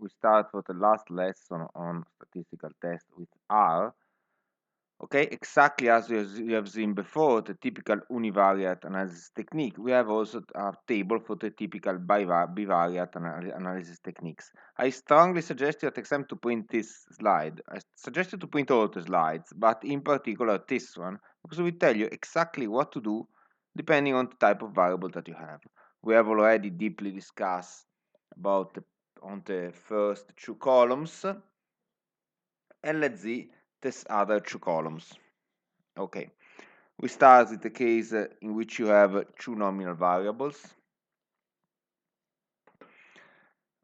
we start for the last lesson on statistical test with R. Okay, exactly as you have seen before, the typical univariate analysis technique, we have also a table for the typical bivariate analysis techniques. I strongly suggest you at exam to print this slide. I suggest you to print all the slides, but in particular this one, because we tell you exactly what to do depending on the type of variable that you have. We have already deeply discussed about on the first two columns, and let's see these other two columns. Okay, we start with the case in which you have two nominal variables.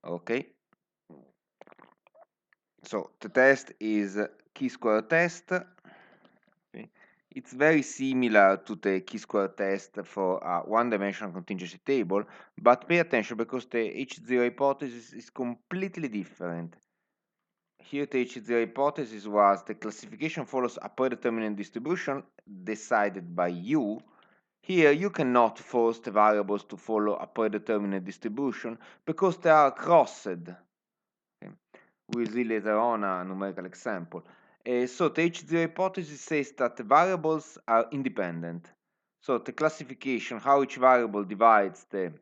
Okay, so the test is chi-square test. Okay. It's very similar to the chi-square test for a one-dimensional contingency table, but pay attention because the H0 hypothesis is completely different. Here the H0 hypothesis was the classification follows a predetermined distribution decided by you. Here you cannot force the variables to follow a predetermined distribution because they are crossed. Okay. We'll see later on a numerical example. So the H0 hypothesis says that the variables are independent. So the classification, how each variable divides the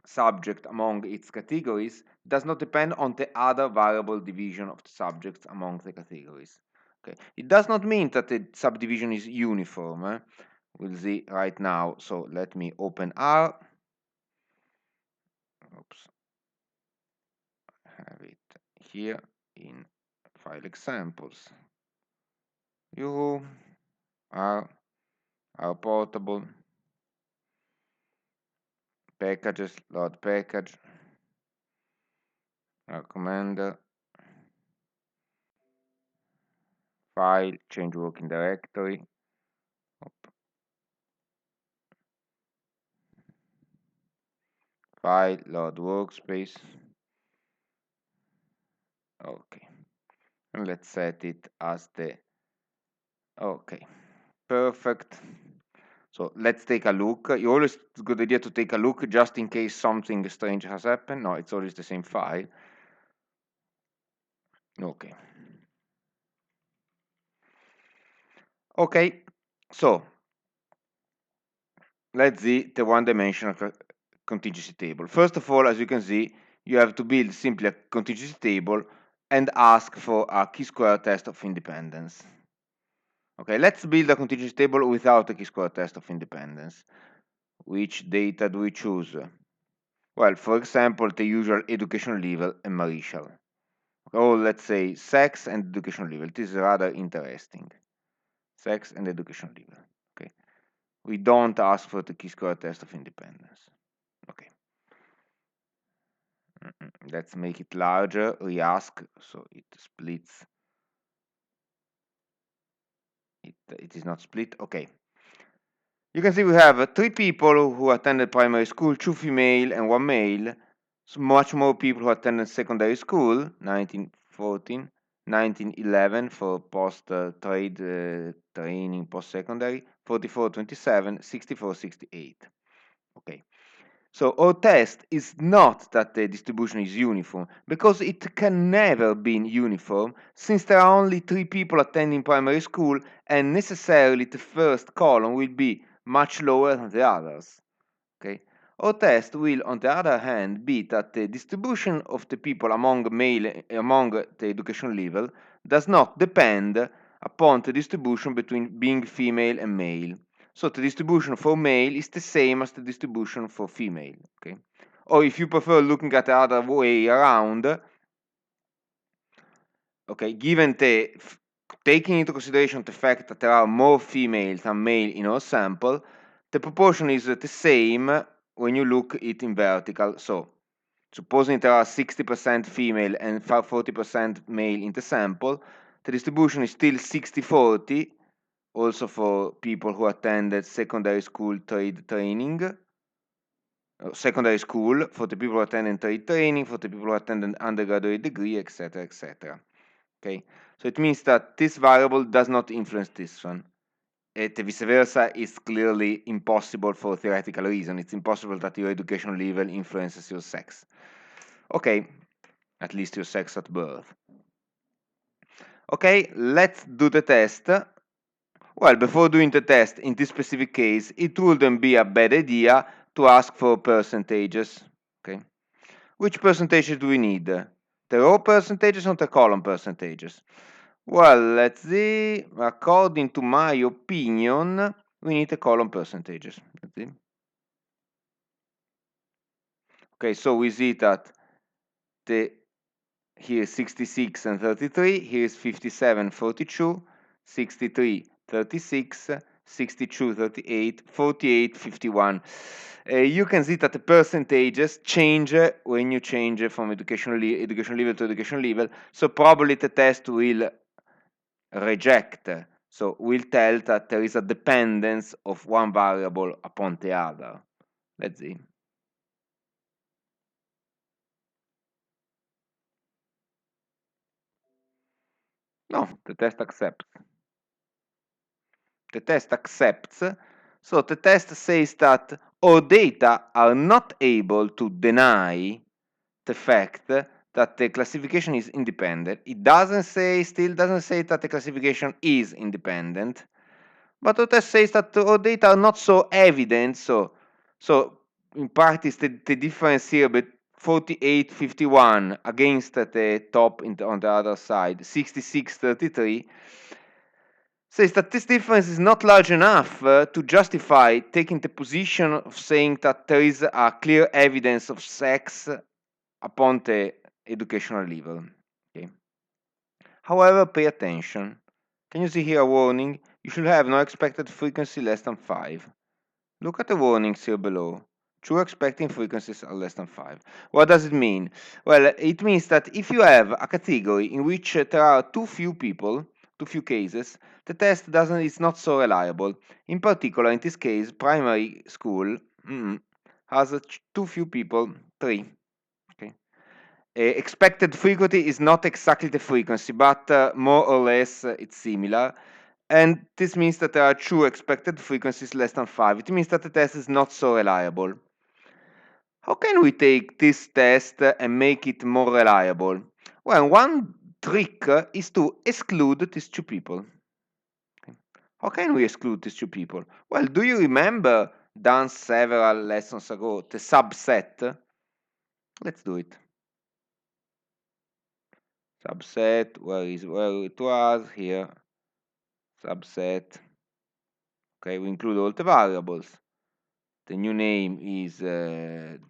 subject among its categories, does not depend on the other variable division of the subjects among the categories. Okay. It does not mean that the subdivision is uniform. We'll see right now. So let me open R. Oops. I have it here in file examples. You R portable packages, load package, R commander, file, change working directory. File, load workspace. Okay, and let's set it as the okay, perfect. So let's take a look. You always, it's a good idea to take a look just in case something strange has happened. No, it's always the same file. Okay. Okay, so let's see the one-dimensional contingency table. First of all, as you can see, you have to build simply a contingency table and ask for a chi-square test of independence. Okay, let's build a contingency table without a chi-square test of independence. Which data do we choose? Well, for example, the usual education level and marital. Or let's say sex and education level. This is rather interesting. Sex and education level. Okay. We don't ask for the chi-square test of independence. Okay. Let's make it larger. We ask, so it splits. It is not split. Okay. You can see we have 3 people who attended primary school, 2 female and 1 male. So much more people who attended secondary school, 1914, 1911 for post-trade training, post-secondary, 44, 27, 64, 68. Okay. So our test is not that the distribution is uniform, because it can never be uniform, since there are only 3 people attending primary school, and necessarily the first column will be much lower than the others. Okay. Our test will, on the other hand, be that the distribution of the people among the education level does not depend upon the distribution between being female and male. So the distribution for male is the same as the distribution for female. Okay. Or if you prefer looking at the other way around, okay, given the taking into consideration the fact that there are more females than male in our sample, the proportion is the same when you look it in vertical. So supposing there are 60% female and 40% male in the sample, the distribution is still 60-40, also for people who attended secondary school trade training, secondary school, for the people who attended trade training, for the people who attended undergraduate degree, etc., etc. Okay, so it means that this variable does not influence this one. The vice versa is clearly impossible for theoretical reason. It's impossible that your education level influences your sex. Okay, at least your sex at birth. Okay, let's do the test. Well, before doing the test, in this specific case, it wouldn't be a bad idea to ask for percentages. Okay, which percentages do we need? The row percentages or the column percentages? Well, let's see. According to my opinion, we need the column percentages. Let's see. Okay, so we see that here is 66 and 33, here is 57, 42, 63, 36, 62, 38, 48, 51. You can see that the percentages change when you change from education level to education level. So probably the test will reject. So will tell that there is a dependence of one variable upon the other. Let's see. No, the test accepts. The test accepts. So the test says that our data are not able to deny the fact that the classification is independent. It still doesn't say that the classification is independent, but the test says that our data are not so evident. So in practice, the difference here between 48-51 against the top on the other side, 66-33, says that this difference is not large enough to justify taking the position of saying that there is a clear evidence of sex upon the educational level. Okay. However, pay attention. Can you see here a warning? You should have no expected frequency less than 5. Look at the warnings here below. True expecting frequencies are less than 5. What does it mean? Well, it means that if you have a category in which there are too few people, too few cases, the test is not so reliable. In particular, in this case, primary school has too few people, 3. Okay. Expected frequency is not exactly the frequency, but more or less it's similar. And this means that there are true expected frequencies less than 5. It means that the test is not so reliable. How can we take this test and make it more reliable? Well, one trick is to exclude these two people. How can we exclude these two people? Well, do you remember, done several lessons ago, the subset? Let's do it. Subset, where it was, here, subset. Okay, we include all the variables. The new name is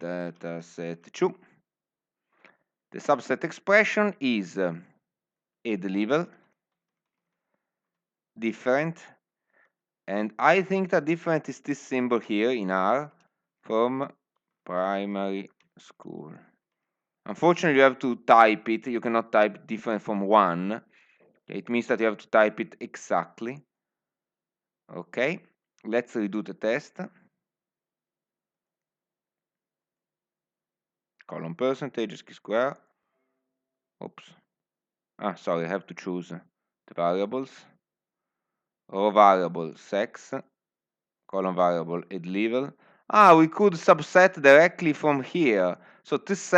dataset2. The subset expression is add level, different, and I think that different is this symbol here in R from primary school. Unfortunately, you have to type it. You cannot type different from 1. It means that you have to type it exactly. Okay, let's redo the test. Column percentage, square. Oops. Sorry, I have to choose the variables. Row variable sex, column variable add level. We could subset directly from here. So this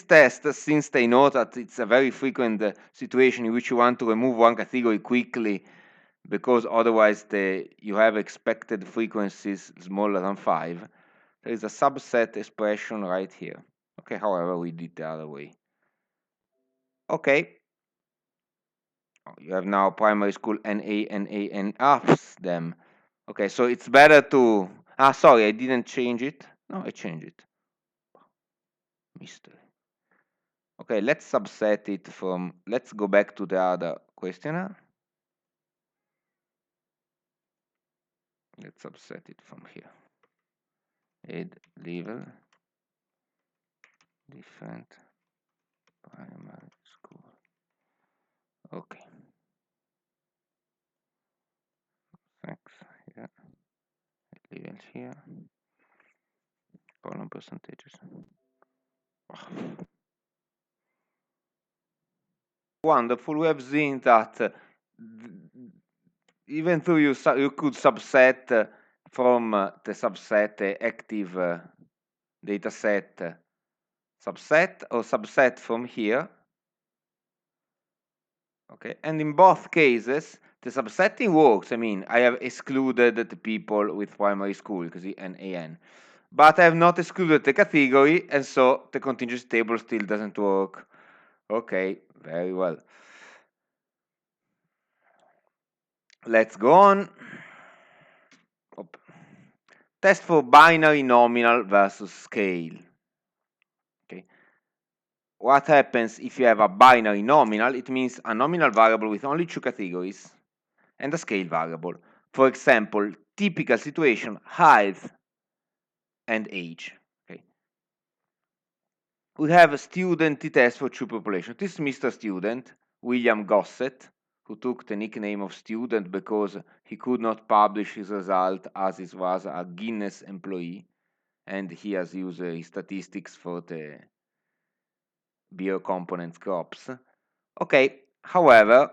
test, since they know that it's a very frequent situation in which you want to remove one category quickly, because otherwise you have expected frequencies smaller than 5, there is a subset expression right here. Okay, however, we did the other way. Okay. You have now primary school NA, NA, and ups them. Okay, so it's better to... sorry, I didn't change it. No, I changed it. Mystery. Okay, let's subset it from... Let's go back to the other questionnaire. Let's subset it from here. Add level. Different. Primary school. Okay. Thanks. Here. Level here. Column percentages. Wonderful. We have seen that even though you could subset from the subset active data set subset or subset from here, Okay, and in both cases, the subsetting works. I mean, I have excluded the people with primary school, because an AN. But I have not excluded the category, and so the contingency table still doesn't work. Okay, very well. Let's go on. Test for binary nominal versus scale. Okay. What happens if you have a binary nominal? It means a nominal variable with only two categories and a scale variable. For example, typical situation, height and age. Okay. We have a student test for two populations. This is Mr. Student, William Gossett, who took the nickname of student because he could not publish his result as he was a Guinness employee, and he has used his statistics for the beer components crops. Okay, however,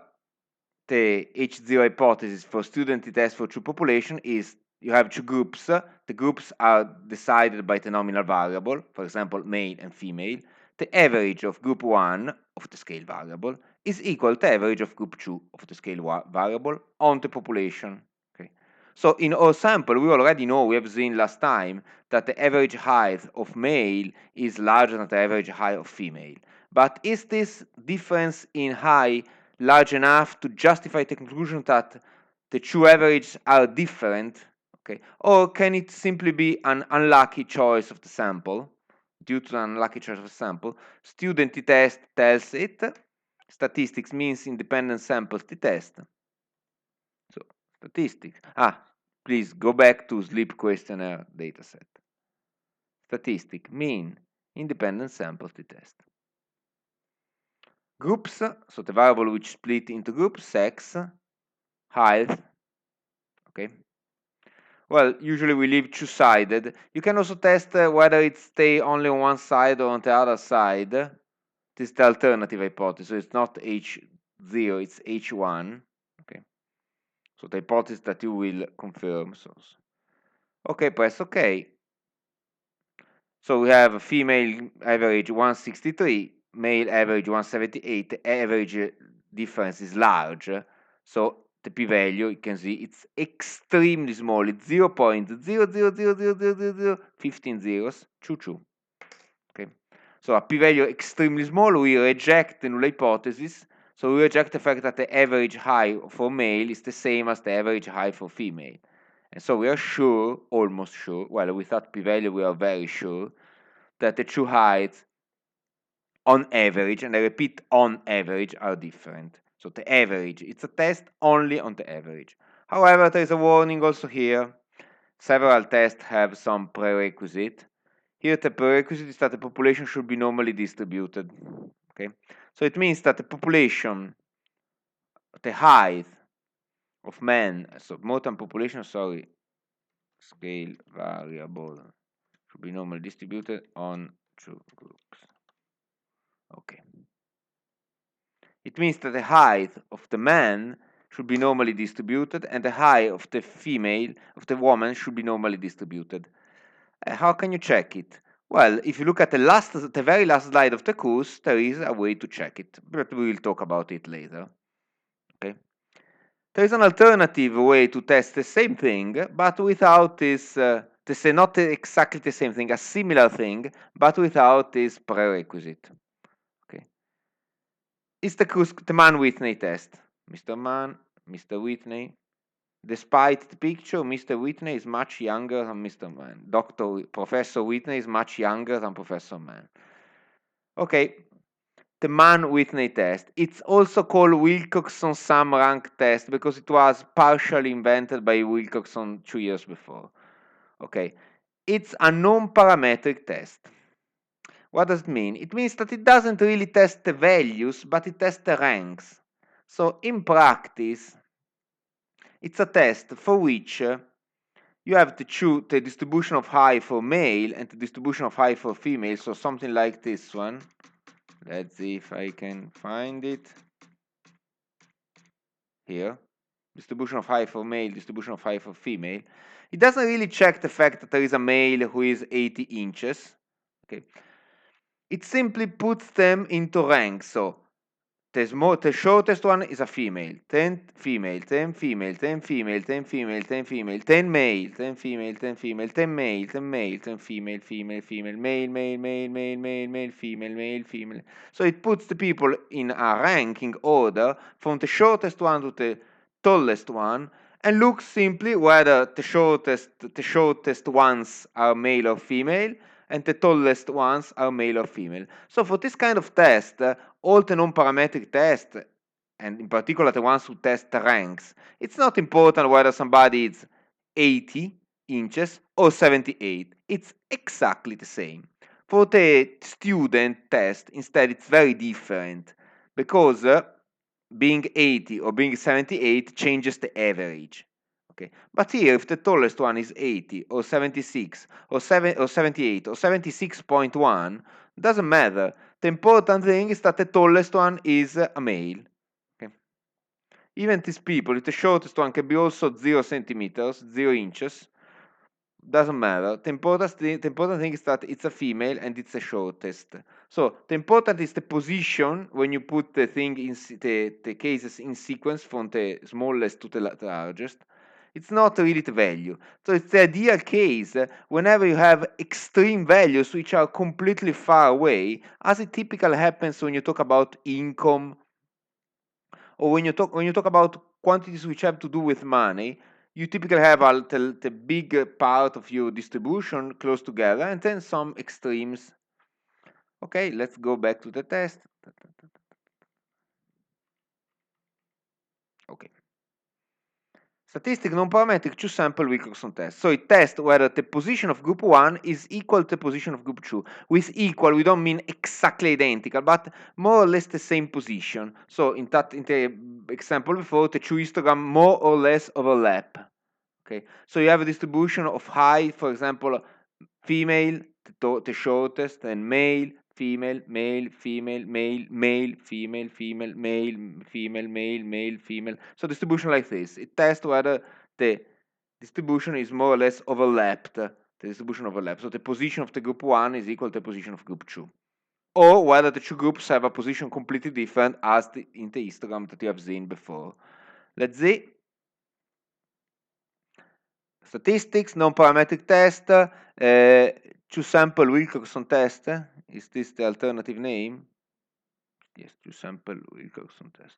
the H0 hypothesis for student test for two population is you have two groups. The groups are decided by the nominal variable, for example, male and female. The average of group 1 of the scale variable is equal to average of group 2 of the scale variable on the population. Okay. So in our sample, we already know, we have seen last time, that the average height of male is larger than the average height of female. But is this difference in height large enough to justify the conclusion that the two averages are different? Okay. Or can it simply be an unlucky choice of the sample? Due to an unlucky choice of the sample, student t-test tells it. Statistics means independent samples t-test. So statistics. Please go back to sleep questionnaire dataset. Statistic mean independent samples t-test. Groups, so the variable which split into groups, sex, height. Okay. Well, usually we leave two-sided. You can also test whether it stay only on one side or on the other side. This is the alternative hypothesis. So it's not H0, it's H1. Okay. So the hypothesis that you will confirm. So, okay, press OK. So we have a female average 163, male average 178. The average difference is large. So the p-value, you can see it's extremely small. It's 0.0000015 zeros, 22. Okay. So a p-value extremely small. We reject the null hypothesis. So we reject the fact that the average height for male is the same as the average height for female. And so we are sure, almost sure, well, without p-value we are very sure, that the two heights on average, and I repeat, on average, are different. So the average, it's a test only on the average. However, there is a warning also here. Several tests have some prerequisite. Here the prerequisite is that the population should be normally distributed. Okay, so it means that the population, the height of men, so modern population, sorry, scale variable should be normally distributed on two groups. Okay. It means that the height of the man should be normally distributed and the height of the female, of the woman, should be normally distributed. How can you check it? Well, if you look at the very last slide of the course, there is a way to check it, but we will talk about it later. Okay. There is an alternative way to test the same thing, but without this, not exactly the same thing, a similar thing, but without this prerequisite. Okay. It's the Mann-Whitney test. Mr. Mann, Mr. Whitney. Despite the picture, Mr. Whitney is much younger than Mr. Mann. Professor Whitney is much younger than Professor Mann. Okay, the Mann-Whitney test. It's also called Wilcoxon sum rank test because it was partially invented by Wilcoxon 2 years before. Okay, it's a non-parametric test. What does it mean? It means that it doesn't really test the values, but it tests the ranks. So in practice, it's a test for which you have to choose the distribution of height for male and the distribution of height for female. So something like this one. Let's see if I can find it. Here. Distribution of height for male, distribution of height for female. It doesn't really check the fact that there is a male who is 80 inches. Okay. It simply puts them into ranks. So the shortest one is a female, 10 female, 10 female, 10 female, 10 female, 10 female, 10 male, 10 female, 10 female, 10 male, 10 male, 10 female, female, female, male, male, male, male, male, male, female, male, female. So it puts the people in a ranking order from the shortest one to the tallest one, and looks simply whether the shortest ones are male or female, and the tallest ones are male or female. So for this kind of test, all the non-parametric tests, and in particular the ones who test the ranks, it's not important whether somebody is 80 inches or 78. It's exactly the same. For the student test, instead, it's very different, because being 80 or being 78 changes the average. Okay. But here, if the tallest one is 80 or 76 or 78 or 76.1, doesn't matter. The important thing is that the tallest one is a male. Okay. Even these people, if the shortest one can be also 0 centimeters, 0 inches, doesn't matter. The important thing is that it's a female and it's the shortest. So the important is the position when you put the thing in the cases in sequence from the smallest to the largest. It's not really the value. So it's the ideal case whenever you have extreme values which are completely far away, as it typically happens when you talk about income, or when you talk about quantities which have to do with money. You typically have the big part of your distribution close together, and then some extremes. Okay, let's go back to the test. Okay. Statistic non-parametric two-sample Wilcoxon test. So it tests whether the position of group 1 is equal to the position of group 2. With equal, we don't mean exactly identical, but more or less the same position. So in the example before, the two histogram more or less overlap. Okay, so you have a distribution of height, for example, female, the shortest, and male, female, male, female, male, male, female, female, male, female, male, male, female. So distribution like this. It tests whether the distribution is more or less overlapped. The distribution overlaps. So the position of the group 1 is equal to the position of group 2. Or whether the two groups have a position completely different as in the histogram that you have seen before. Let's see. Statistics, non-parametric test, two-sample Wilcoxon test. Is this the alternative name? Yes, two-sample Wilcoxon test.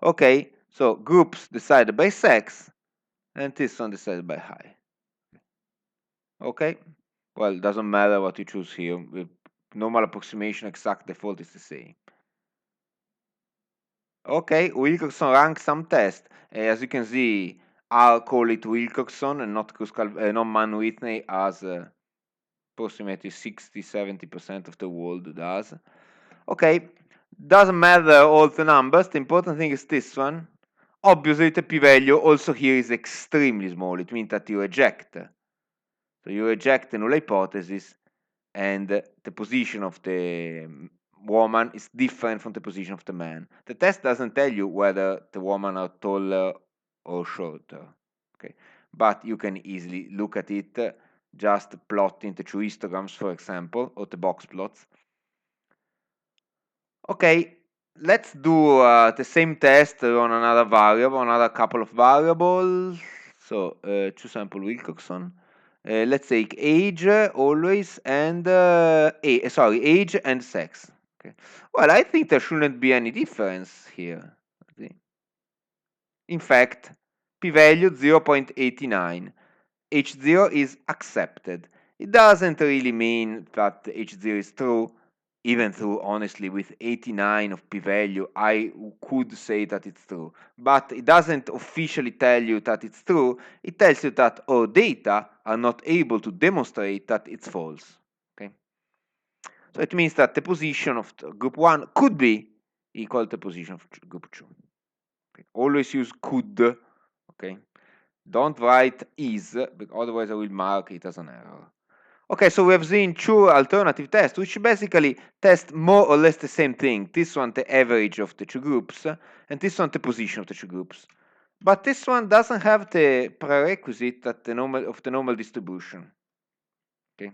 Okay, so groups decided by sex, and this one decided by height. Okay, well, it doesn't matter what you choose here. With normal approximation, exact default is the same. Okay, Wilcoxon ranks some test. As you can see, I'll call it Wilcoxon and not not Mann-Whitney, as approximately 60-70% of the world does. Okay, doesn't matter all the numbers. The important thing is this one. Obviously, the p-value also here is extremely small. It means that you reject. So you reject the null hypothesis, and the position of the woman is different from the position of the man. The test doesn't tell you whether the woman are taller or shorter. Okay, but you can easily look at it, just plotting the two histograms, for example, or the box plots. Okay, let's do the same test on another variable, another couple of variables. So two-sample Wilcoxon. Let's take age always, and age and sex. Okay. Well, I think there shouldn't be any difference here. In fact, p-value 0.89. H0 is accepted. It doesn't really mean that H0 is true, even though honestly with 89 of p-value I could say that it's true. But it doesn't officially tell you that it's true. It tells you that our data are not able to demonstrate that it's false. Okay. So it means that the position of group 1 could be equal to the position of group 2. Okay. Always use could. Okay. Don't write is, because otherwise I will mark it as an error. Okay, so we have seen two alternative tests, which basically test more or less the same thing. This one, the average of the two groups, and this one, the position of the two groups. But this one doesn't have the prerequisite of the normal distribution. Okay.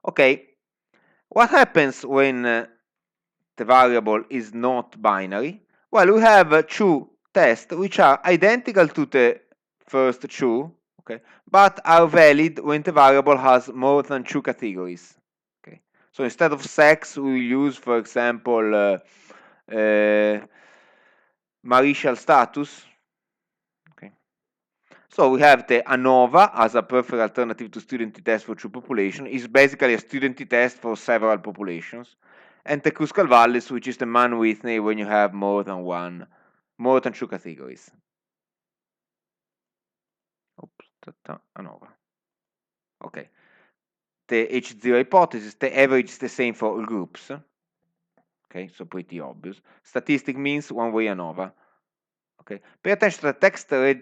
Okay. What happens when the variable is not binary, well, we have two tests which are identical to the first two, okay, but are valid when the variable has more than two categories. Okay, so instead of sex, we will use, for example, marital status. Okay, so we have the ANOVA as a perfect alternative to student test for two population. Is basically a student test for several populations, and the Kruskal-Wallis, which is the Mann-Whitney when you have more than two categories. Oops, ANOVA. Okay. The H0 hypothesis, the average is the same for all groups. Okay, so pretty obvious. Statistic means one-way ANOVA. Okay, pay attention to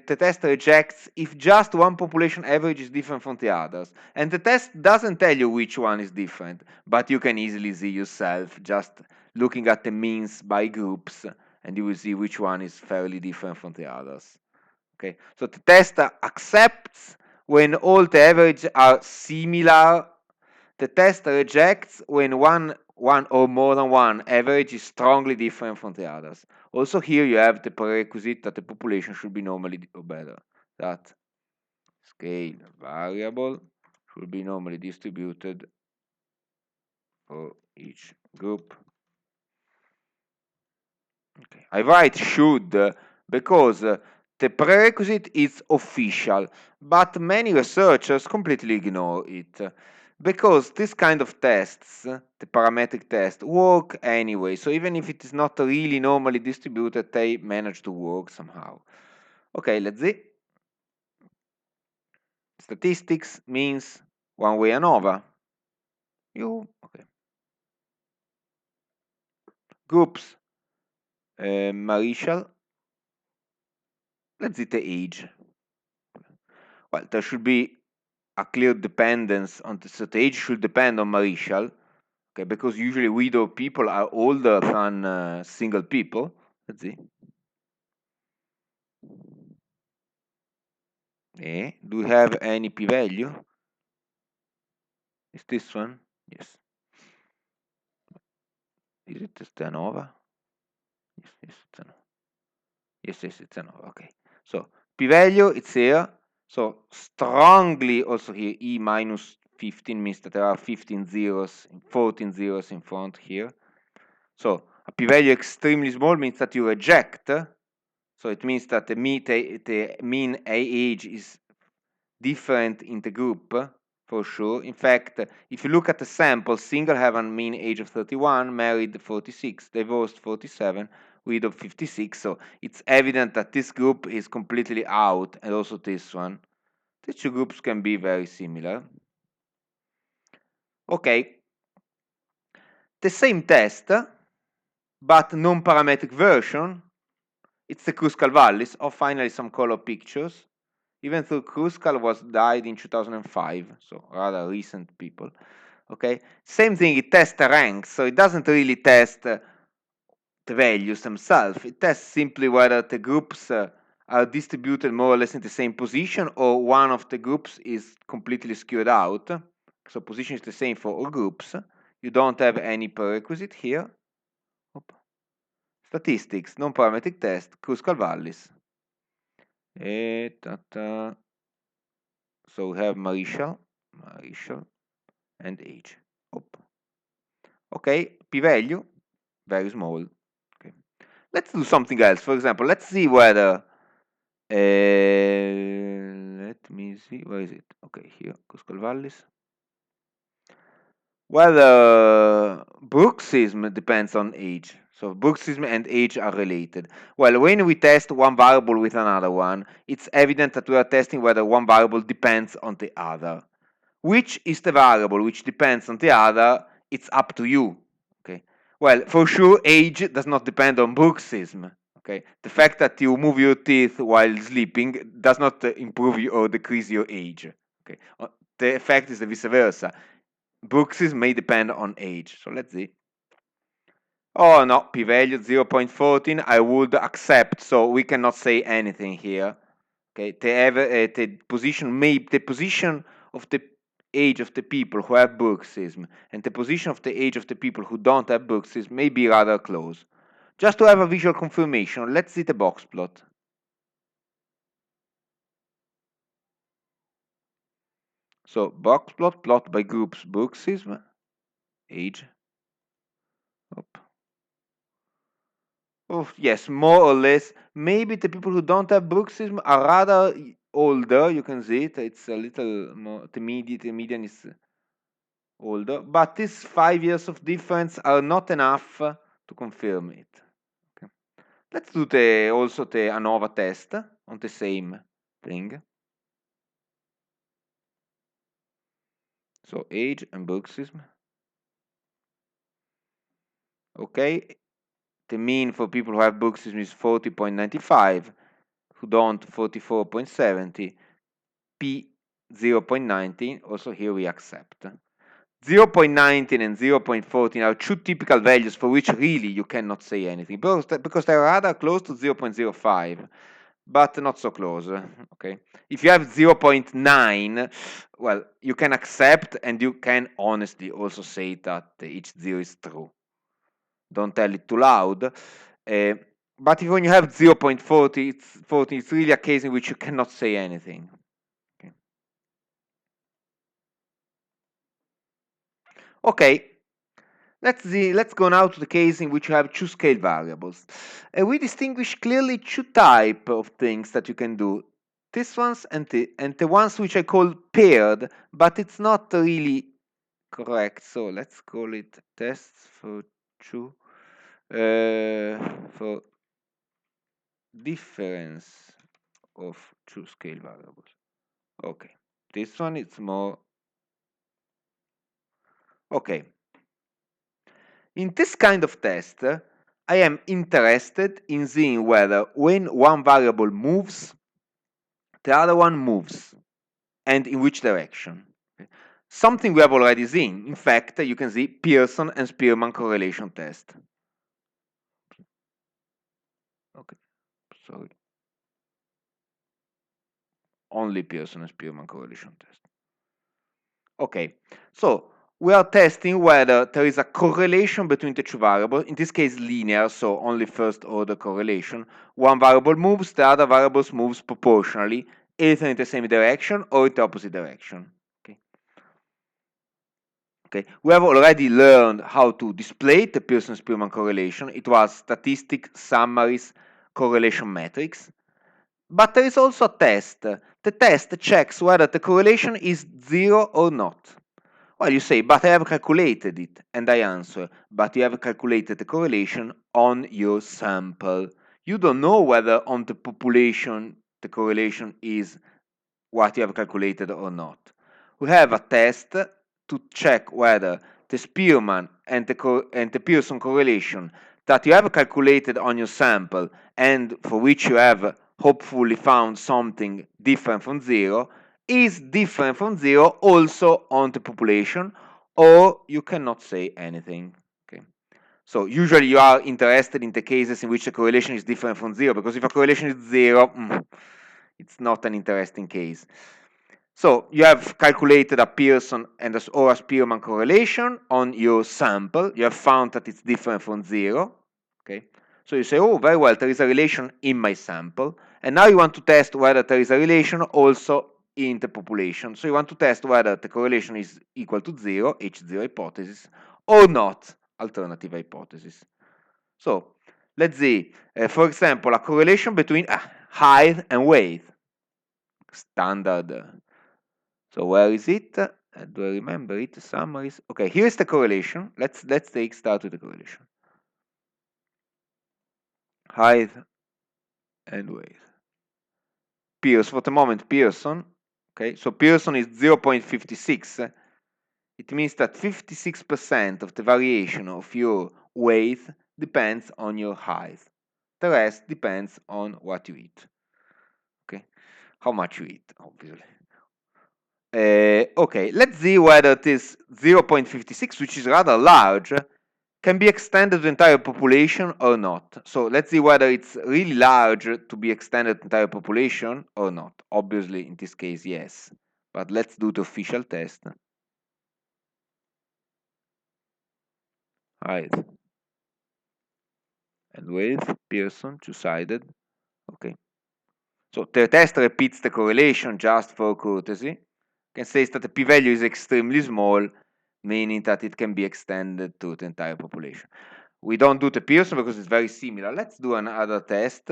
the test rejects if just one population average is different from the others. And the test doesn't tell you which one is different, but you can easily see yourself just looking at the means by groups, and you will see which one is fairly different from the others. Okay, so the test accepts when all the averages are similar. The test rejects when one or more than one average is strongly different from the others. Also here you have the prerequisite that the population should be normally or better. That scale variable should be normally distributed for each group. Okay. I write should because the prerequisite is official, but many researchers completely ignore it. Because this kind of tests, the parametric test, work anyway. So even if it is not really normally distributed, they manage to work somehow. Okay, let's see. Statistics means one-way ANOVA. Okay. Groups, marital. Let's see the age. Well, there should be a clear dependence on so the age should depend on marital. Okay, because usually widow people are older than single people. Let's see. Do we have any p-value? Is this one? Yes. Is it the ANOVA? Yes, it's ANOVA. Yes, it's ANOVA. Okay. So p-value, it's here. So strongly also here, e minus 15 means that there are 15 zeros, 14 zeros in front here. So a p-value extremely small means that you reject. So it means that the mean age is different in the group for sure. In fact, if you look at the sample, single have a mean age of 31, married 46, divorced 47, widow 56. So it's evident that this group is completely out, and also this one. The two groups can be very similar. Okay, the same test, but non-parametric version. It's the Kruskal-Wallis. Oh, finally some color pictures. Even though Kruskal was died in 2005, so rather recent people. Okay, same thing. It tests the ranks, so it doesn't really test the values themselves. It tests simply whether the groups are distributed more or less in the same position, or one of the groups is completely skewed out. So position is the same for all groups. You don't have any prerequisite here. Statistics, non-parametric test, Kruskal-Wallis. So we have marital, and age. Okay, p-value, very small. Okay. Let's do something else. For example, let's see whether, let me see, where is it? Okay, here, Kruskal-Wallis. Whether bruxism depends on age. So bruxism and age are related. Well, when we test one variable with another one, it's evident that we are testing whether one variable depends on the other. Which is the variable which depends on the other? It's up to you. Okay. Well, for sure, age does not depend on bruxism. Okay. The fact that you move your teeth while sleeping does not improve you or decrease your age. Okay. The effect is the vice versa. Bruxism may depend on age. So let's see. Oh no, p-value 0.14. I would accept. So we cannot say anything here. Okay. The position of the age of the people who have bruxism and the position of the age of the people who don't have bruxism may be rather close. Just to have a visual confirmation, let's see the box plot. So box plot by groups bruxism, age. Oh, yes, more or less. Maybe the people who don't have bruxism are rather older. You can see it. It's a little more. The median is older. But these 5 years of difference are not enough to confirm it. Okay. Let's do also the ANOVA test on the same thing. So age and bruxism. Okay. The mean for people who have bruxism is 40.95, who don't 44.70. P 0.19, also here we accept. 0.19 and 0.14 are two typical values for which really you cannot say anything, because they're rather close to 0.05, but not so close, okay? If you have 0.9, well, you can accept, and you can honestly also say that each 0 is true. Don't tell it too loud. But if when you have 0.40, it's really a case in which you cannot say anything. Okay, let's go now to the case in which you have two scale variables. We distinguish clearly two types of things that you can do. These ones and the ones which I call paired, but it's not really correct. So let's call it tests for two, for difference of two scale variables. Okay, this one is more. Okay. In this kind of test, I am interested in seeing whether when one variable moves, the other one moves, and in which direction. Something we have already seen. In fact, you can see Pearson and Spearman correlation test. Okay, sorry. Only Pearson and Spearman correlation test. Okay, so we are testing whether there is a correlation between the two variables, in this case linear, so only first order correlation. One variable moves, the other variable moves proportionally, either in the same direction or in the opposite direction. Okay. We have already learned how to display the Pearson-Spearman correlation. It was statistic, summaries, correlation metrics. But there is also a test. The test checks whether the correlation is 0 or not. Well, you say, but I have calculated it. And I answer, but you have calculated the correlation on your sample. You don't know whether on the population the correlation is what you have calculated or not. We have a test to check whether the Spearman and the Pearson correlation that you have calculated on your sample and for which you have hopefully found something different from 0 is different from 0 also on the population, or you cannot say anything. Okay. So usually you are interested in the cases in which the correlation is different from 0, because if a correlation is 0, it's not an interesting case. So you have calculated a Pearson or a Spearman correlation on your sample. You have found that it's different from 0. Okay. So you say, oh, very well, there is a relation in my sample. And now you want to test whether there is a relation also in the population. So you want to test whether the correlation is equal to 0, H0 hypothesis, or not, alternative hypothesis. So let's see, for example, a correlation between height and weight. Standard. So where is it? Do I remember it? Summaries. Okay, here's the correlation. Let's start with the correlation. Height and weight. Pearson, for the moment, Pearson. Okay, so Pearson is 0.56. It means that 56% of the variation of your weight depends on your height. The rest depends on what you eat. Okay, how much you eat, obviously. Okay, let's see whether this 0.56, which is rather large, can be extended to the entire population or not. So let's see whether it's really large to be extended to the entire population or not. Obviously, in this case, yes. But let's do the official test. height, and width, Pearson, two-sided. Okay. So the test repeats the correlation just for courtesy. Can say that the p-value is extremely small, meaning that it can be extended to the entire population. We don't do the Pearson because it's very similar. Let's do another test.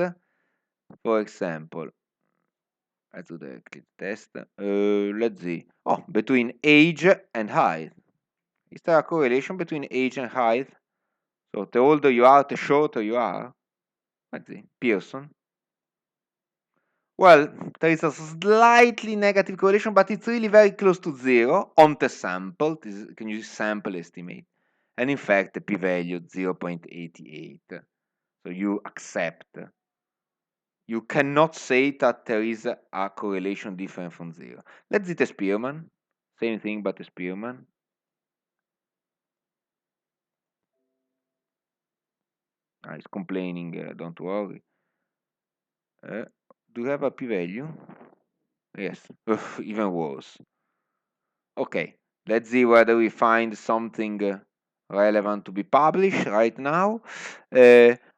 For example, let's do the test. Let's see. Oh, between age and height. Is there a correlation between age and height? So the older you are, the shorter you are. Let's see. Pearson. Well, there is a slightly negative correlation, but it's really very close to zero on the sample. You can use sample estimate. And in fact, the p-value 0.88. So you accept. You cannot say that there is a correlation different from zero. Let's see the Spearman. Same thing, but the Spearman. He's complaining, don't worry. Do you have a p-value? Yes, even worse. Okay, let's see whether we find something relevant to be published right now.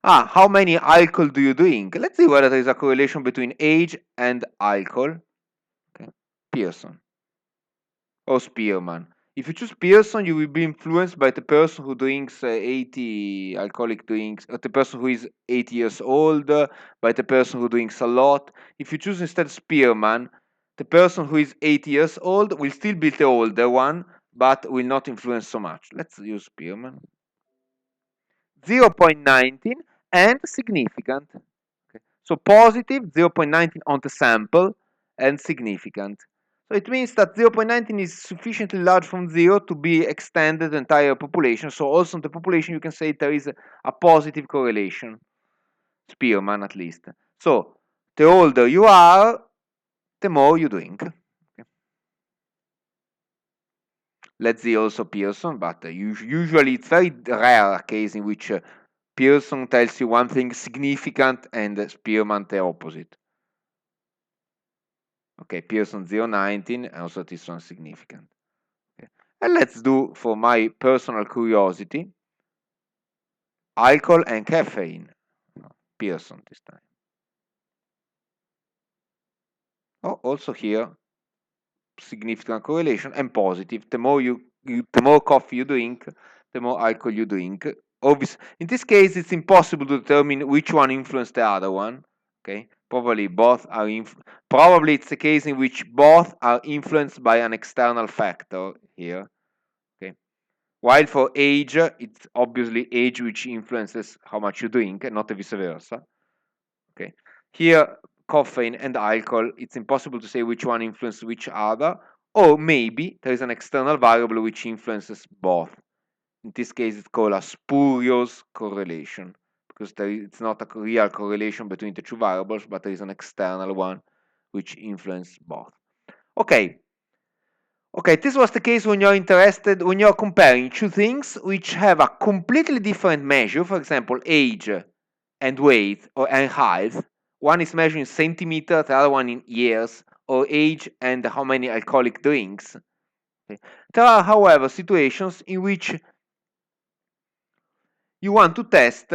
How many alcohol do you drink? Let's see whether there is a correlation between age and alcohol. Okay. Pearson or Spearman. If you choose Pearson, you will be influenced by the person who drinks 80 alcoholic drinks, or the person who is 80 years old, by the person who drinks a lot. If you choose instead Spearman, the person who is 80 years old will still be the older one, but will not influence so much. Let's use Spearman. 0.19 and significant. Okay. So positive 0.19 on the sample and significant. So it means that 0.19 is sufficiently large from 0 to be extended the entire population. So also in the population you can say there is a positive correlation. Spearman at least. So the older you are, the more you drink. Okay. Let's see also Pearson, but usually it's very rare a case in which Pearson tells you one thing significant and Spearman the opposite. Okay, Pearson 0.19 and also this one significant. Okay. And let's do, for my personal curiosity, alcohol and caffeine. Pearson this time. Oh, also here, significant correlation and positive. The more the more coffee you drink, the more alcohol you drink. Obviously, in this case, it's impossible to determine which one influenced the other one. Okay, probably both are. Probably it's a case in which both are influenced by an external factor here. Okay, while for age, it's obviously age which influences how much you drink, and not vice versa. Okay, here caffeine and alcohol, it's impossible to say which one influences which other, or maybe there is an external variable which influences both. In this case, it's called a spurious correlation because it's not a real correlation between the two variables, but there is an external one which influences both. Okay. Okay, this was the case when you're interested, when you're comparing two things which have a completely different measure, for example, age and weight and height. One is measured in centimeters, the other one in years, or age and how many alcoholic drinks. Okay. There are, however, situations in which you want to test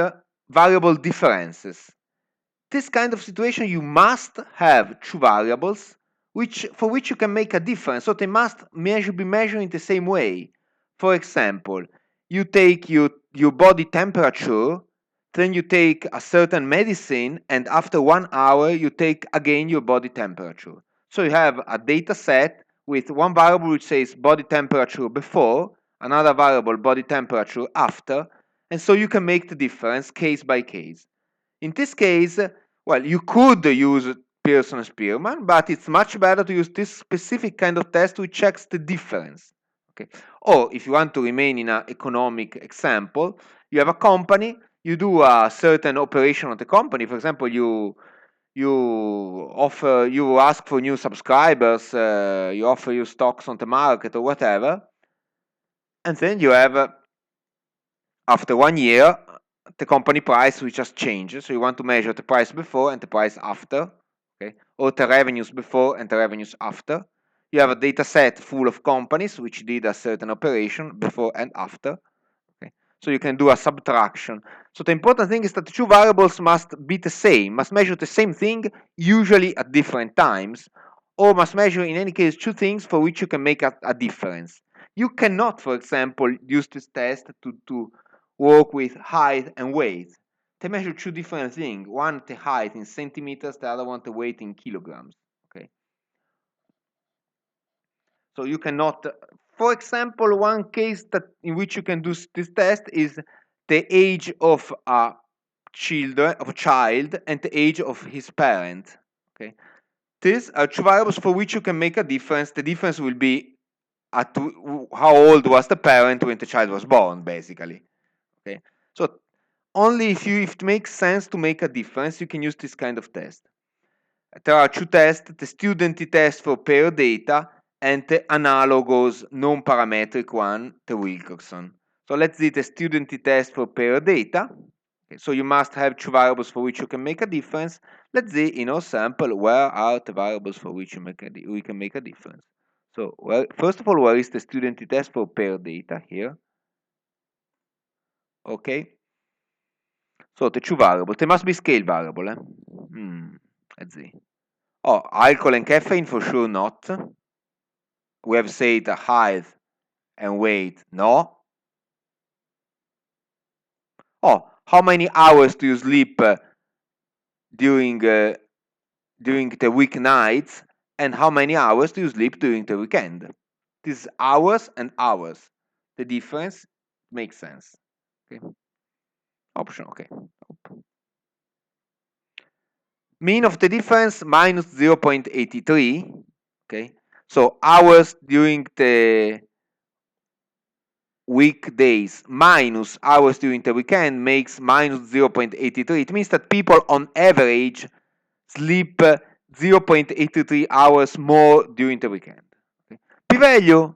variable differences. This kind of situation, you must have two variables for which you can make a difference. So they must be measured in the same way. For example, you take your body temperature, then you take a certain medicine, and after 1 hour, you take again your body temperature. So you have a data set with one variable which says body temperature before, another variable body temperature after, and so you can make the difference case by case. In this case, well, you could use Pearson and Spearman, but it's much better to use this specific kind of test which checks the difference. Okay. Or if you want to remain in an economic example, you have a company, you do a certain operation on the company. For example, you ask for new subscribers, you offer your stocks on the market or whatever, and then you have after 1 year the company price will just change. So you want to measure the price before and the price after, okay, or the revenues before and the revenues after. You have a data set full of companies which did a certain operation before and after. Okay. So you can do a subtraction. So the important thing is that the two variables must be the same, must measure the same thing, usually at different times, or must measure in any case two things for which you can make a difference. You cannot, for example, use this test to work with height and weight. They measure two different things. One the height in centimeters, the other one the weight in kilograms. Okay. So you cannot, for example, one case that in which you can do this test is the age of a child and the age of his parent. Okay. These are two variables for which you can make a difference. The difference will be at how old was the parent when the child was born, basically. Okay. So only if it makes sense to make a difference, you can use this kind of test. There are two tests, the student test for pair data and the analogous non-parametric one, the Wilcoxon. So let's see the student test for pair data. Okay, so you must have two variables for which you can make a difference. Let's see in our sample where are the variables for which we can make a difference. So first of all, where is the student test for pair data here? Okay. So the two variables, they must be scale variable. Let's see. Oh, alcohol and caffeine for sure not. We have said height and weight, no. Oh, how many hours do you sleep during during the weeknights, and how many hours do you sleep during the weekend? This is hours and hours. The difference makes sense. Okay. Option, okay. Mean of the difference minus 0.83. Okay. So hours during the weekdays minus hours during the weekend makes minus 0.83. It means that people on average sleep 0.83 hours more during the weekend. Okay. P-value,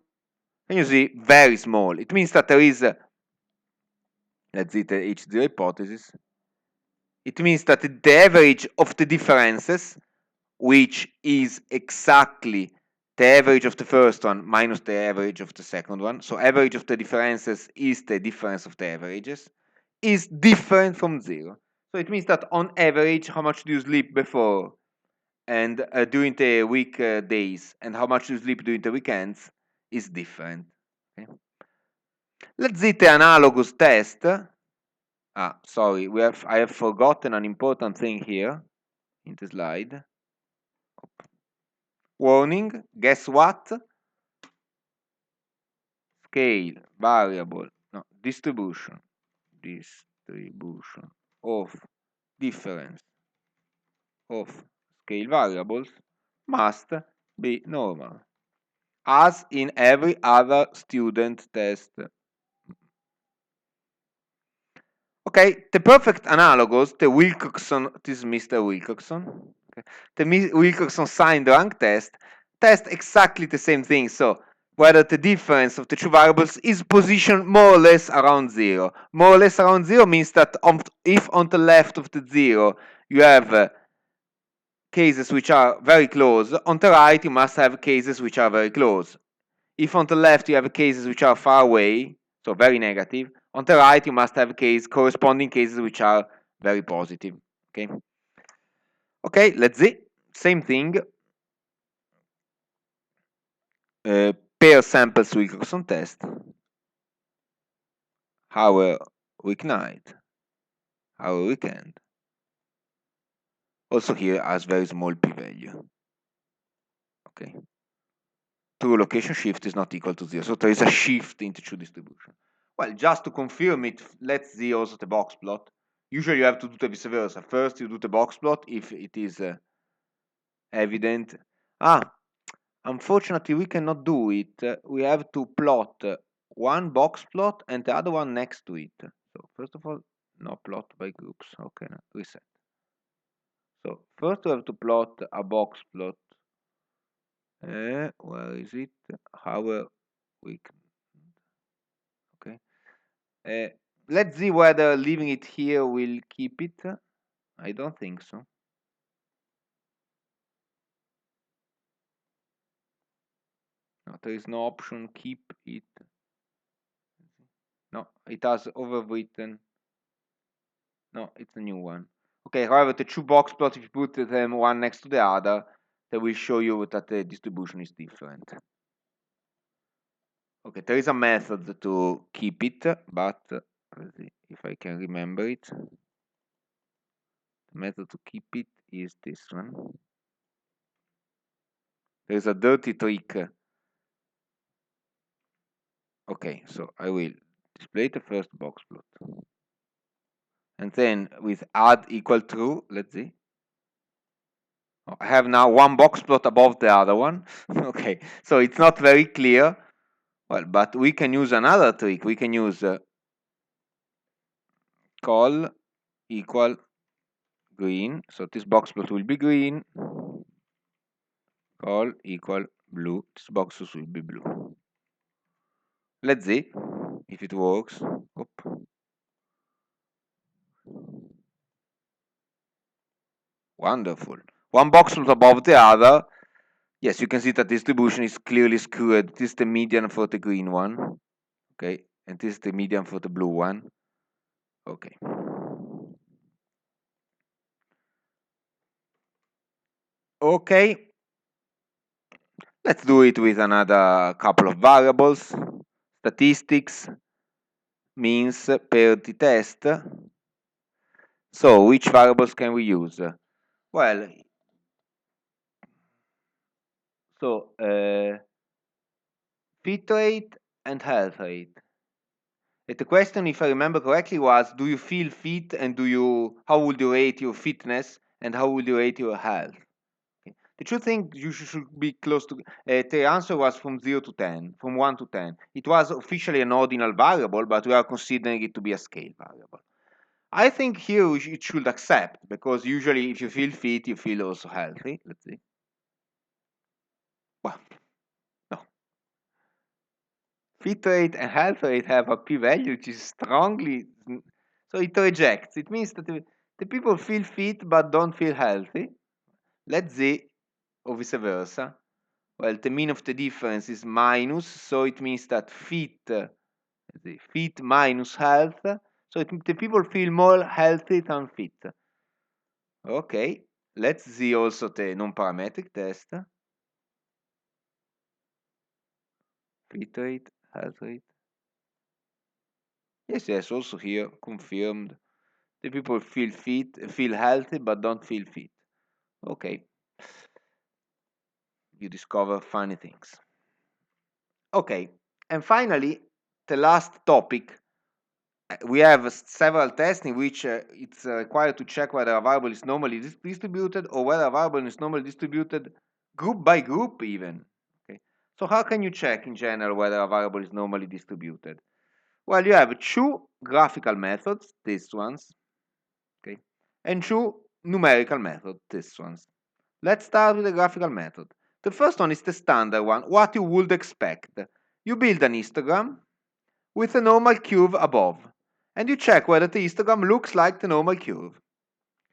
can you see, very small. It means that there is, let's see the H0 hypothesis. It means that the average of the differences, which is exactly the average of the first one minus the average of the second one, so average of the differences is the difference of the averages, is different from zero. So it means that on average, how much do you sleep before and during the week days, and how much you sleep during the weekends is different. Okay. Let's see the analogous test. Sorry, I have forgotten an important thing here in the slide. Warning, guess what? Scale, variable, no, distribution of difference of scale variables must be normal, as in every other student test. Okay, the perfect analogous, the Wilcoxon, this is Mr. Wilcoxon. Okay. The Wilcoxon signed rank test exactly the same thing. So whether the difference of the two variables is positioned more or less around zero. More or less around zero means that if on the left of the zero you have cases which are very close, on the right you must have cases which are very close. If on the left you have cases which are far away, so very negative, on the right you must have corresponding cases which are very positive. Okay. Okay, let's see. Same thing. Pair samples Wilcoxon test. Our weeknight. Our weekend. Also here has very small p-value. Okay. True location shift is not equal to 0. So there is a shift in the true distribution. Well, just to confirm it, let's see also the box plot. Usually you have to do the vice versa. First you do the box plot if it is evident. Unfortunately we cannot do it. We have to plot one box plot and the other one next to it. So first of all, no plot by groups. Okay, no, reset. So first we have to plot a box plot. Where is it? Our week. Okay. Let's see whether leaving it here will keep it. I don't think so. No, there is no option keep it. No, it has overwritten. No, it's a new one. Okay, however, the two box plots, if you put them one next to the other, they will show you that the distribution is different. Okay, there is a method to keep it, but let's see if I can remember it. The method to keep it is this one. There's a dirty trick. Okay, so I will display the first box plot. And then with add equal true, let's see. I have now one box plot above the other one. Okay, so it's not very clear. Well, but we can use another trick. We can use col equal green. So this box plot will be green. Col equal blue. This boxes will be blue. Let's see if it works. Oop. Wonderful. One box plot above the other. Yes, you can see that distribution is clearly skewed. This is the median for the green one. Okay, and this is the median for the blue one. Okay. Okay. Let's do it with another couple of variables. Statistics, means, per the test. So which variables can we use? Well, so fit rate and health rate. And the question, if I remember correctly, was do you feel fit and how would you rate your fitness and how would you rate your health? Okay. The two things you should be close to. The answer was from 0 to 10, from 1 to 10. It was officially an ordinal variable, but we are considering it to be a scale variable. I think here it should accept, because usually if you feel fit, you feel also healthy. Let's see. Well, no. Fit rate and health rate have a p-value which is strongly, so it rejects. It means that the people feel fit but don't feel healthy. Let's see, or vice versa. Well, the mean of the difference is minus, so it means that fit minus health, so the people feel more healthy than fit. Okay, let's see also the non-parametric test. Fit rate, health rate. Yes, also here confirmed. The people feel fit, feel healthy, but don't feel fit. Okay. You discover funny things. Okay, and finally, the last topic. We have several tests in which it's required to check whether a variable is normally distributed or whether a variable is normally distributed group by group even. Okay. So how can you check in general whether a variable is normally distributed? Well, you have two graphical methods, these ones, okay, and two numerical methods, these ones. Let's start with the graphical method. The first one is the standard one, what you would expect. You build an histogram with a normal curve above, and you check whether the histogram looks like the normal curve.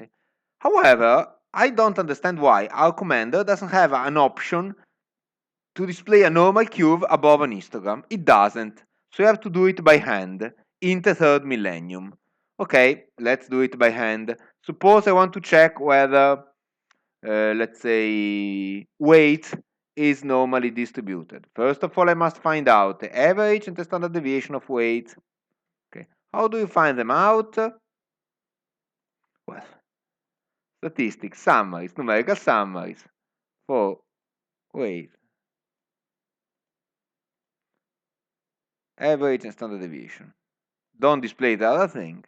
Okay. However, I don't understand why our commander doesn't have an option to display a normal curve above an histogram. It doesn't, so you have to do it by hand in the third millennium. Okay, let's do it by hand. Suppose I want to check whether, let's say, weight is normally distributed. First of all, I must find out the average and the standard deviation of weight. Okay, how do you find them out? Well, statistics, summaries, numerical summaries for weight, average and standard deviation. Don't display the other thing.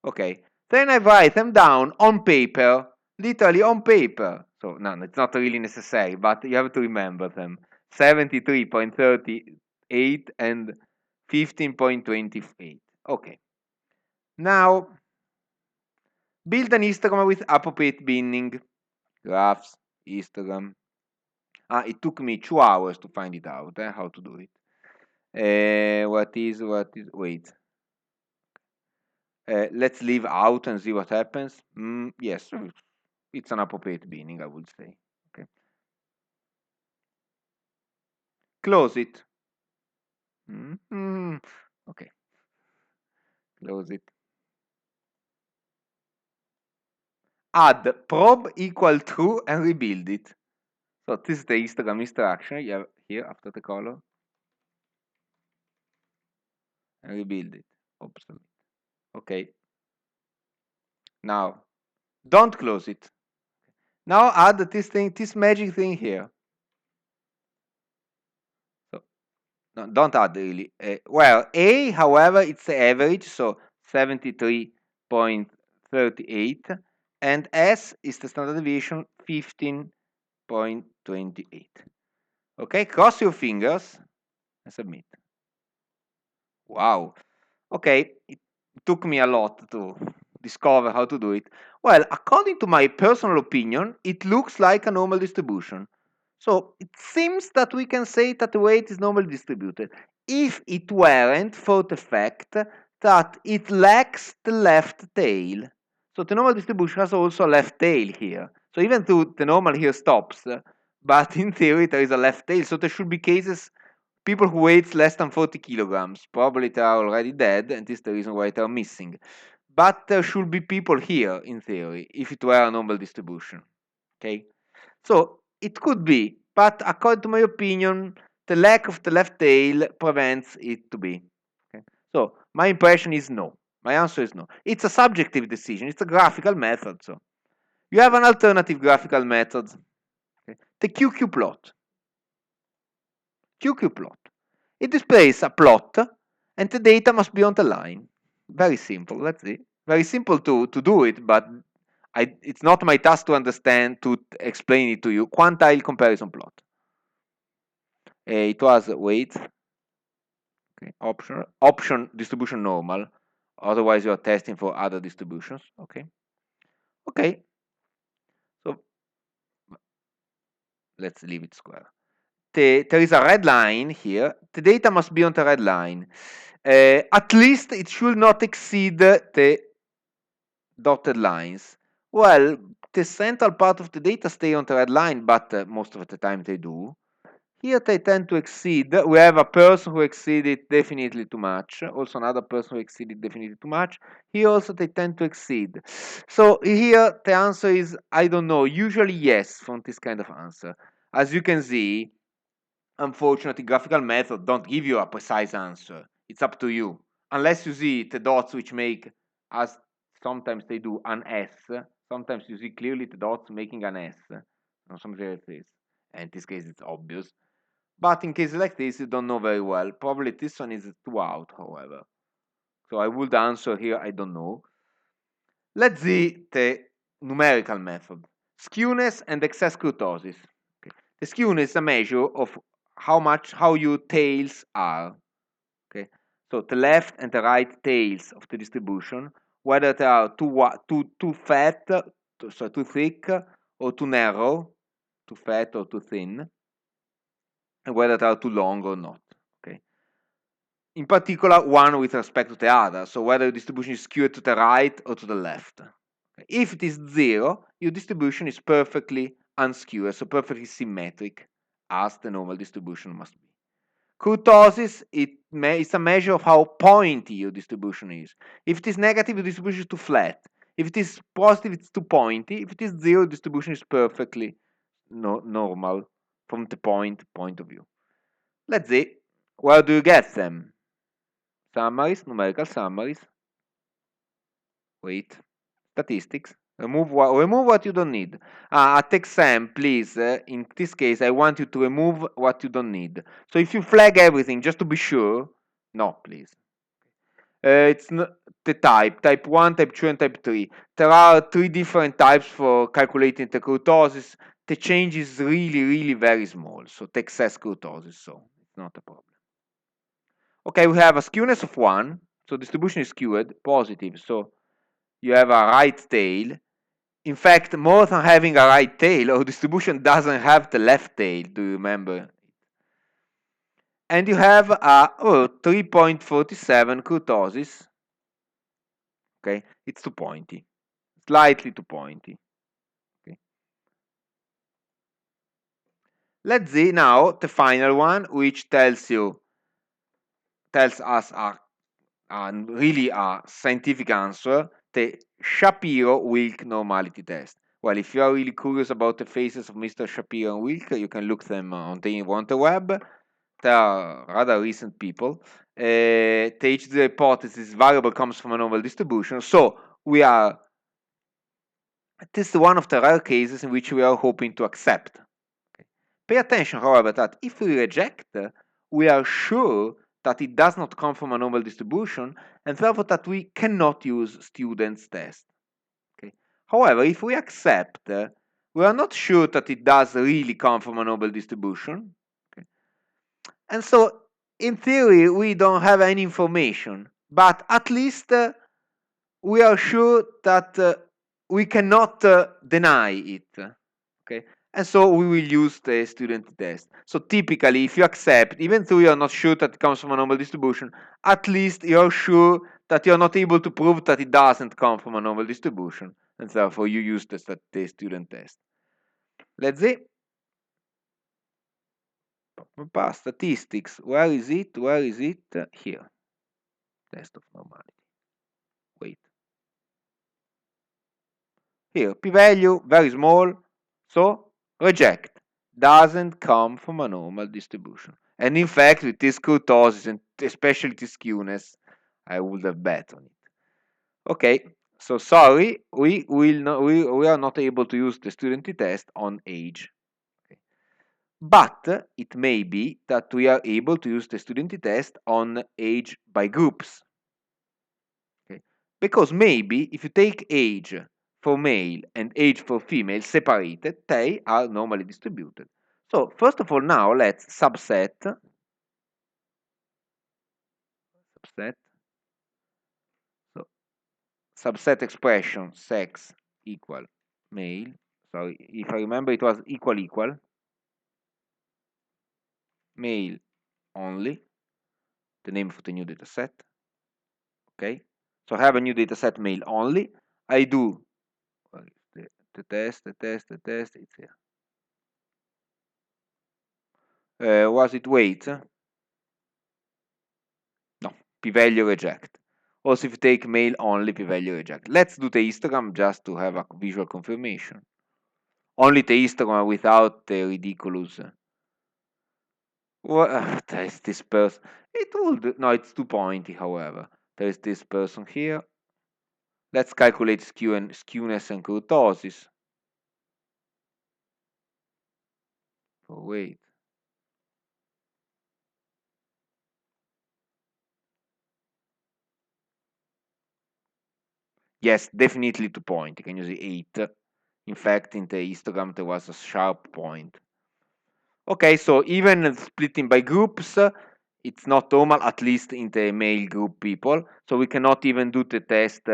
Okay, then I write them down on paper, literally on paper. So, no, it's not really necessary, but you have to remember them. 73.38 and 15.28. Okay. Now, build an histogram with appropriate binning. Graphs, histogram. It took me 2 hours to find it out, how to do it. Wait. Let's leave out and see what happens. Yes, it's an appropriate binning, I would say. Okay. Close it. Okay, close it. Add probe equal true and rebuild it. So this is the histogram instruction you have here after the color. And rebuild it. Obsolete. Okay. Now, don't close it. Now add this thing, this magic thing here. So no, don't add really. Well, A, however, it's the average, so 73.38, and S is the standard deviation 15.28. Okay, cross your fingers and submit. Wow. Okay, it took me a lot to discover how to do it. Well, according to my personal opinion, it looks like a normal distribution. So it seems that we can say that the weight is normally distributed. If it weren't for the fact that it lacks the left tail. So the normal distribution has also a left tail here. So even though the normal here stops, but in theory there is a left tail. So there should be cases people who weighs less than 40 kilograms, probably they are already dead, and this is the reason why they are missing. But there should be people here, in theory, if it were a normal distribution. Okay? So it could be, but according to my opinion, the lack of the left tail prevents it to be. Okay? So my impression is no. My answer is no. It's a subjective decision. It's a graphical method. So you have an alternative graphical method. Okay? The QQ plot. QQ plot. It displays a plot and the data must be on the line. Very simple. Let's see. Very simple to do it, but it's not my task to understand, to explain it to you. Quantile comparison plot. It was weight. Okay. Option distribution normal. Otherwise, you are testing for other distributions. Okay. Okay. So let's leave it square. There is a red line here. The data must be on the red line. At least it should not exceed the dotted lines. Well, the central part of the data stay on the red line, but most of the time they do. Here they tend to exceed. We have a person who exceeded definitely too much. Also another person who exceeded definitely too much. Here also they tend to exceed. So here the answer is, I don't know. Usually yes from this kind of answer. As you can see, unfortunately, graphical methods don't give you a precise answer. It's up to you. Unless you see the dots which make, as sometimes they do, an S. Sometimes you see clearly the dots making an S. Or something like this. And in this case, it's obvious. But in cases like this, you don't know very well. Probably this one is 2 out, however. So I would answer here, I don't know. Let's see the numerical method. Skewness and excess kurtosis. Okay. The skewness is a measure of how your tails are. Okay. So the left and the right tails of the distribution, whether they are too fat, too thick, or too narrow, too fat or too thin, and whether they are too long or not. Okay. In particular, one with respect to the other. So whether your distribution is skewed to the right or to the left. If it is 0, your distribution is perfectly unskewed, so perfectly symmetric, as the normal distribution must be. Kurtosis is a measure of how pointy your distribution is. If it is negative, your distribution is too flat. If it is positive, it's too pointy. If it is 0, distribution is perfectly normal from the point of view. Let's see. Where do you get them? Summaries, numerical summaries. Wait. Statistics. Remove what you don't need. At exam, please, in this case, I want you to remove what you don't need. So if you flag everything, just to be sure, no, please. It's not the type 1, type 2, and type 3. There are 3 different types for calculating the kurtosis. The change is really, really very small. So the excess kurtosis, so it's not a problem. Okay, we have a skewness of 1. So distribution is skewed, positive. So you have a right tail. In fact, more than having a right tail, our distribution doesn't have the left tail, do you remember? And you have a 3.47 kurtosis. Okay, it's too pointy, slightly too pointy. Okay. Let's see now the final one, which tells us a really a scientific answer, the Shapiro Wilk normality test. Well, if you are really curious about the faces of Mr. Shapiro and Wilk, you can look them on the web. They are rather recent people. They teach the hypothesis variable comes from a normal distribution. So we are, this is one of the rare cases in which we are hoping to accept. Okay. Pay attention, however, that if we reject, we are sure that it does not come from a normal distribution, and therefore that we cannot use students' test. Okay. However, if we accept, we are not sure that it does really come from a normal distribution. Okay. And so, in theory, we don't have any information, but at least we are sure that we cannot deny it. Okay. And so we will use the student test. So typically, if you accept, even though you're not sure that it comes from a normal distribution, at least you're sure that you're not able to prove that it doesn't come from a normal distribution, and therefore you use the student test. Let's see. Statistics. Where is it? Where is it? Here. Test of normality. Wait. Here, p-value, very small, so reject. Doesn't come from a normal distribution. And in fact, with this kurtosis and especially this skewness, I would have bet on it. Okay, so sorry, we are not able to use the student test on age. Okay. But it may be that we are able to use the student test on age by groups. Okay. Because maybe if you take age for male and age for female separated, they are normally distributed. So first of all, now let's subset. So subset expression sex equal male. Sorry, if I remember, it was equal male only. The name of the new data set. Okay, so I have a new data set male only. I do the test. It's here. Was it weight? No, p-value reject. Also, if you take male only, p-value reject. Let's do the histogram just to have a visual confirmation. Only the histogram without the ridiculous. There is this person. It would no, it's too pointy. However, there is this person here. Let's calculate skewness and kurtosis. Oh wait. Yes, definitely to point. You can use 8. In fact, in the histogram, there was a sharp point. Okay, so even splitting by groups, it's not normal, at least in the male group people. So we cannot even do the test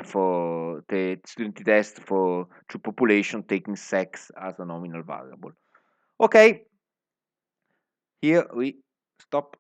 for the student test for true population taking sex as a nominal variable. Okay, here we stop.